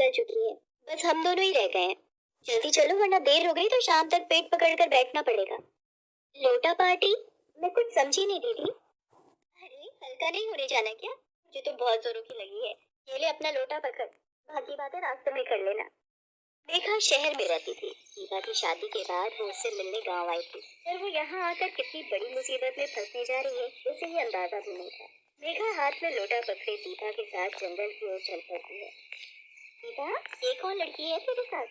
निकल चुकी है। बस हम दोनों ही रह गए हैं। जल्दी चलो वरना देर हो गई तो शाम तक पेट पकड़कर बैठना पड़ेगा। लोटा पार्टी? मैं कुछ समझी नहीं दीदी। अरे हल्का नहीं होने जाना क्या? मुझे तो बहुत जोरों की लगी है। ये ले अपना लोटा पकड़, बाकी बातें रास्ते में कर लेना। देखा शहर में रहती थी। दीपा की शादी के बाद वो उससे मिलने गांव आई थी, पर वो यहाँ आकर कितनी बड़ी मुसीबत में फंसने जा रही है उसे ही अंदाजा भी नहीं था। देखा हाथ में लोटा पकड़े दीपा के साथ जंगल की ओर चल पड़ती है। दीपा, ये कौन लड़की है तेरे साथ?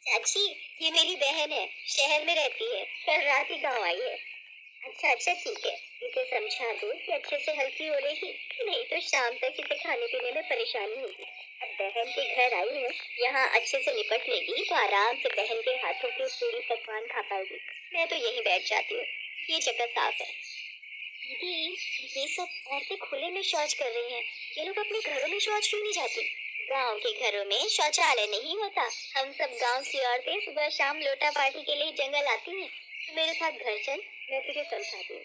चाची, ये मेरी बहन है, शहर में रहती है, कल रात ही गाँव आई है। अच्छा अच्छा ठीक है, इसे समझा दो कि अच्छे से हल्की हो लेगी, नहीं तो शाम तक इसे खाने पीने में परेशानी होगी। अब बहन के घर आई है, यहाँ अच्छे से निपट लेगी तो आराम से बहन के हाथों के पूरी पकवान खा पाएगी। मैं तो यहीं बैठ जाती हूँ, ये जगह साफ है। दीदी, ये सब औरतें खुले में शौच कर रही हैं, ये लोग अपने घरों में शौच क्यों नहीं जाती? गांव के घरों में शौचालय नहीं होता। हम सब गांव की औरतें सुबह शाम लोटा पार्टी के लिए जंगल आती हैं। तो मेरे साथ घर चल, मैं तुझे समझाती हूँ।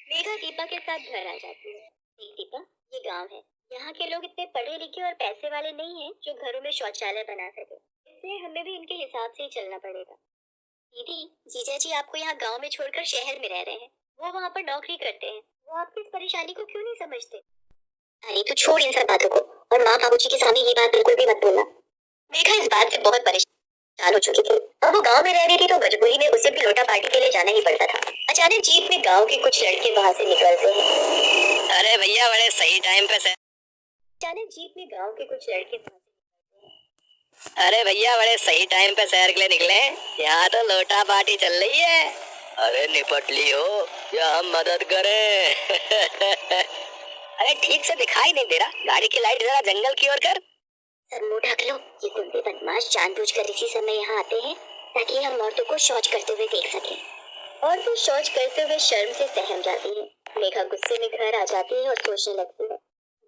मेघा दीपा के साथ घर आ जाती है। देख दीपा, ये गांव है, यहाँ के लोग इतने पढ़े लिखे और पैसे वाले नहीं हैं जो घरों में शौचालय बना सके, इसलिए हमें भी इनके हिसाब से ही चलना पड़ेगा। दीदी, जीजा जी आपको यहाँ गांव में छोड़कर शहर में रह रहे हैं, वो वहाँ पर नौकरी करते हैं, वो आपकी इस परेशानी को क्यों नहीं समझते? अरे तू छोड़ इन सब बातों को, और माँ बाबूजी के सामने ये बात बिल्कुल भी मत बोलना। मेघा इस बात से बहुत परेशान हो चुकी थी। अब वो गांव में रह रही थी तो मजबूरी में उसे भी लोटा पार्टी के लिए जाना ही पड़ता था। अचानक जीप में गांव के कुछ लड़के वहाँ से निकलते हैं। अरे भैया बड़े सही टाइम पे से अचानक जीप में गांव के कुछ लड़के वहाँ से अरे भैया बड़े सही टाइम पे शहर के लिए निकले। यहाँ तो लोटा पार्टी चल रही है। अरे निपट ली हो या हम मदद करें? अरे ठीक से दिखाई नहीं दे रहा, गाड़ी की लाइट जरा जंगल की ओर कर। सर मुंह ढक लो, ये गुंडे बदमाश जानबूझकर इसी समय यहाँ आते हैं ताकि हम औरतों को शौच करते हुए देख सकें। और वो शौच करते हुए शर्म से सहम जाती है। मेघा गुस्से में घर आ जाती है और सोचने लगती है,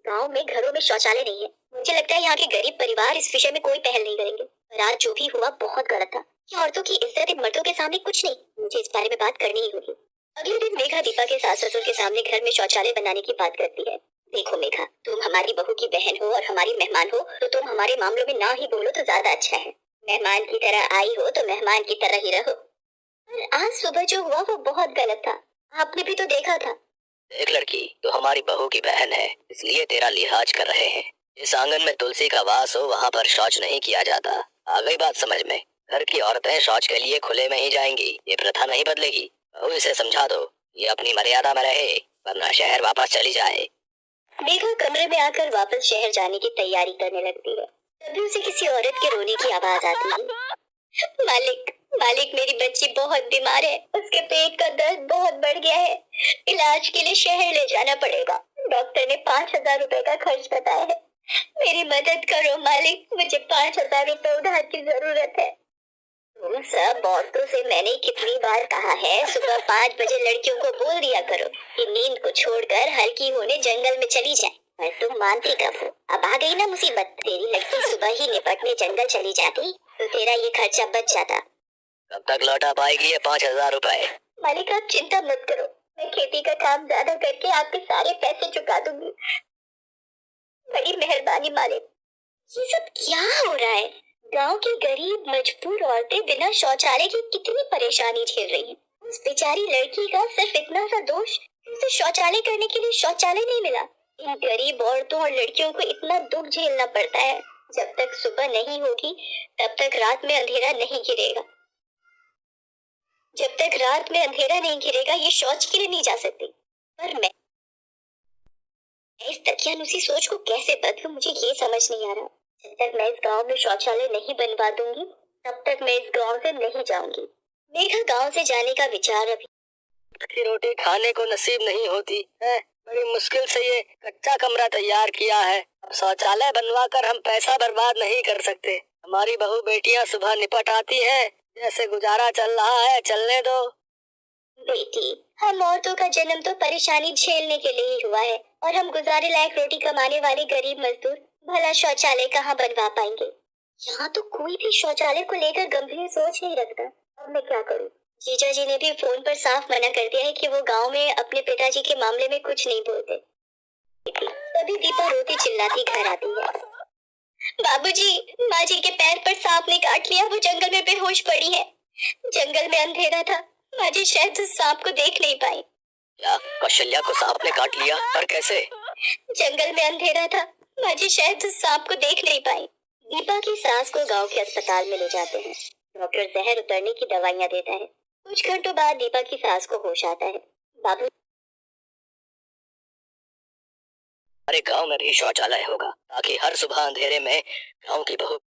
गांव में घरों में शौचालय नहीं है। मुझे लगता है यहाँ के गरीब परिवार इस विषय में कोई पहल नहीं करेंगे, पर आज जो भी हुआ बहुत गलत था। कि औरतों की इज्जत इन मर्दों के सामने कुछ नहीं, मुझे इस बारे में बात करनी ही होगी। अगले दिन मेघा दीपा के सास ससुर के सामने घर में शौचालय बनाने की बात करती है। देखो मेघा, तुम हमारी बहू की बहन हो और हमारी मेहमान हो, तो तुम हमारे मामलों में ना ही बोलो तो ज्यादा अच्छा है। मेहमान की तरह आई हो तो मेहमान की तरह ही रहो। पर आज सुबह जो हुआ वो बहुत गलत था, आपने भी तो देखा था। एक लड़की तो हमारी बहू की बहन है, इसलिए तेरा लिहाज कर रहे हैं। जिस आंगन में तुलसी का वास हो वहाँ पर शौच नहीं किया जाता। आ गई बात समझ में? घर की औरतें शौच के लिए खुले में ही जाएंगी, ये प्रथा नहीं बदलेगी। बहू इसे समझा दो, ये अपनी मर्यादा में रहे, वरना शहर वापस चली जाए। मेघा कमरे में आकर वापस शहर जाने की तैयारी करने लगती है। तभी उसे किसी औरत के रोने की आवाज आती है। मालिक, मालिक मेरी बच्ची बहुत बीमार है, उसके पेट का दर्द बहुत बढ़ गया है, इलाज के लिए शहर ले जाना पड़ेगा। डॉक्टर ने 5,000 रुपए का खर्च बताया है, मेरी मदद करो मालिक, मुझे 5,000 रुपए उधार की जरूरत है। तुम सब औरतों से मैंने कितनी बार कहा है सुबह 5 बजे लड़कियों को बोल दिया करो कि नींद को छोड़कर हल्की होने जंगल में चली जाए, पर तुम मानती कब हो? अब आ गई ना मुसीबत, तेरी लड़की सुबह ही निपटने जंगल चली जाती तो तेरा ये खर्चा बच जाता। कब तक लौटा पाएगी ये 5,000 रुपए? मालिक आप चिंता मत करो, मैं खेती का काम ज्यादा करके आपके सारे पैसे चुका दूंगी। बड़ी मेहरबानी मालिक। ये सब क्या हो रहा है? गांव की गरीब मजबूर औरतें बिना शौचालय की कितनी परेशानी झेल रही हैं। उस बेचारी लड़की का सिर्फ इतना सा दोष कि उसे शौचालय करने के लिए शौचालय नहीं मिला। इन गरीब औरतों और लड़कियों को इतना दुख झेलना पड़ता है। जब तक सुबह नहीं होगी तब तक रात में अंधेरा नहीं गिरेगा। जब तक रात में अंधेरा नहीं गिरेगा ये शौच के लिए नहीं जा सकती। पर मैं इस दकियानुसी सोच को कैसे बदलूं, मुझे ये समझ नहीं आ रहा। जब तक मैं इस गांव में शौचालय नहीं बनवा दूंगी तब तक मैं इस गांव से नहीं जाऊंगी। मेघा गांव से जाने का विचार अभी की रोटी खाने को नसीब नहीं होती है। बड़ी मुश्किल से ये कच्चा कमरा तैयार किया है। अब शौचालय बनवा कर हम पैसा बर्बाद नहीं कर सकते। हमारी बहू बेटियां सुबह निपट आती हैं, जैसे गुजारा चल रहा है चलने दो। बेटी, हम औरतों का जन्म तो परेशानी झेलने के लिए ही हुआ है, और हम गुजारे लायक रोटी कमाने वाले गरीब मजदूर भला शौचालय कहाँ बनवा पाएंगे? यहाँ तो कोई भी शौचालय को लेकर गंभीर सोच नहीं रखता। अब मैं क्या करूँ? जीजा जी ने भी फोन पर साफ मना कर दिया है कि वो गांव में अपने पिताजी के मामले में कुछ नहीं बोलते। तभी दीपा रोती चिल्लाती घर आती है। बाबूजी, माँ जी के पैर पर सांप ने काट लिया। वो जंगल में बेहोश पड़ी है। जंगल में अंधेरा था। माँ जी शायद उस सांप को देख नहीं पाई। क्या कौशल्या को सांप ने काट लिया? पर कैसे? जंगल में अंधेरा था। माँ जी शायद उस सांप को देख नहीं पाई। दीपा की सास को गांव के अस्पताल में ले जाते हैं। डॉक्टर जहर उतरने की दवाइयाँ देता है। कुछ घंटों बाद दीपा की सास को होश आता है। बाबू हमारे गांव में भी शौचालय होगा ताकि हर सुबह अंधेरे में गांव की बहू